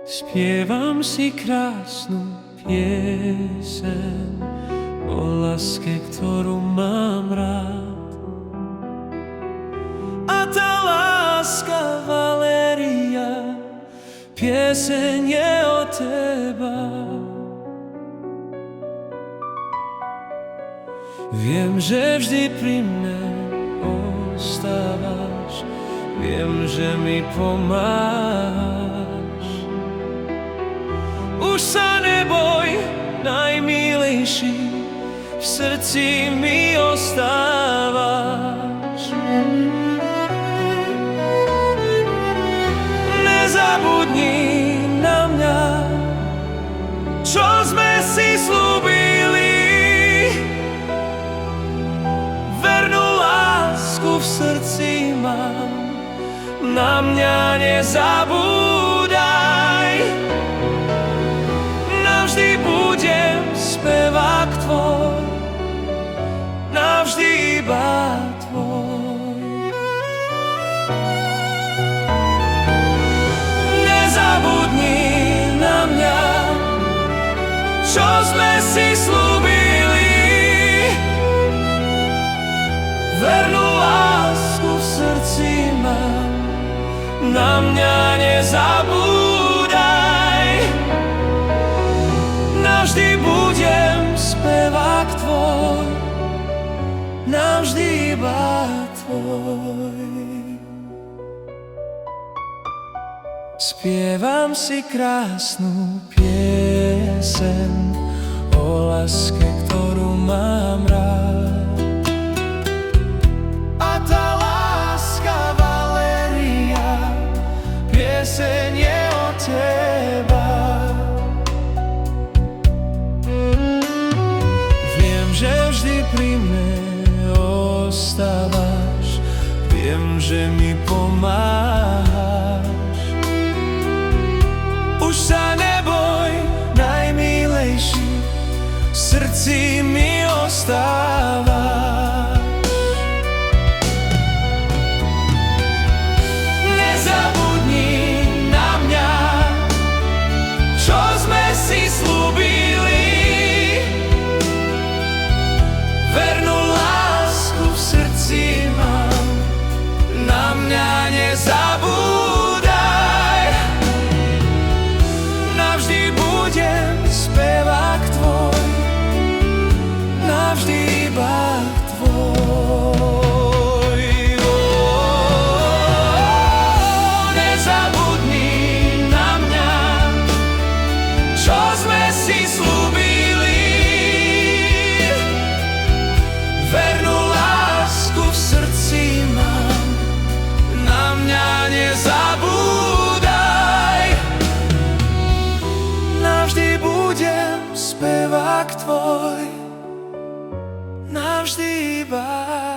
Spievam si krásnu pieseň o láske, ktorú mám rád. A tá láska, Valéria, pieseň je o teba. Viem, že vždy pri mne ostávaš, viem, že mi pomáhaš. Už sa neboj, najmilejší, v srdci mi ostávaš. Nezabudni na mňa, čo sme si slúbili. Vernú lásku v srdci mám, na mňa nezabúdaj. Navždy budem spevák tvoj, navždy iba tvoj. Nezabudni na mňa, čo sme si slúbili. Vernú lásku v srdci mám, na mňa nezabúdaj. Navždy budem spevák tvoj, navždy iba tvoj. Spievam si krásnu pieseň o láske, ktorú mám rád. A tá láska, Valéria, pieseň je o teba. Že vždy pri mne ostávaš, viem, že mi pomáhaš. Už sa neboj, najmilejší, v srdci mi ostávaš. Nezabudni na mňa, čo sme si slúbili. Vernú lásku v srdci mám, na mňa nezabúdaj. Navždy budem spevák tvoj, navždy iba tvoj. Nezabudni na mňa, čo sme si slúbili. Vernú lásku v srdci mám, na mňa nezabúdaj. Navždy budem spevák tvoj, navždy iba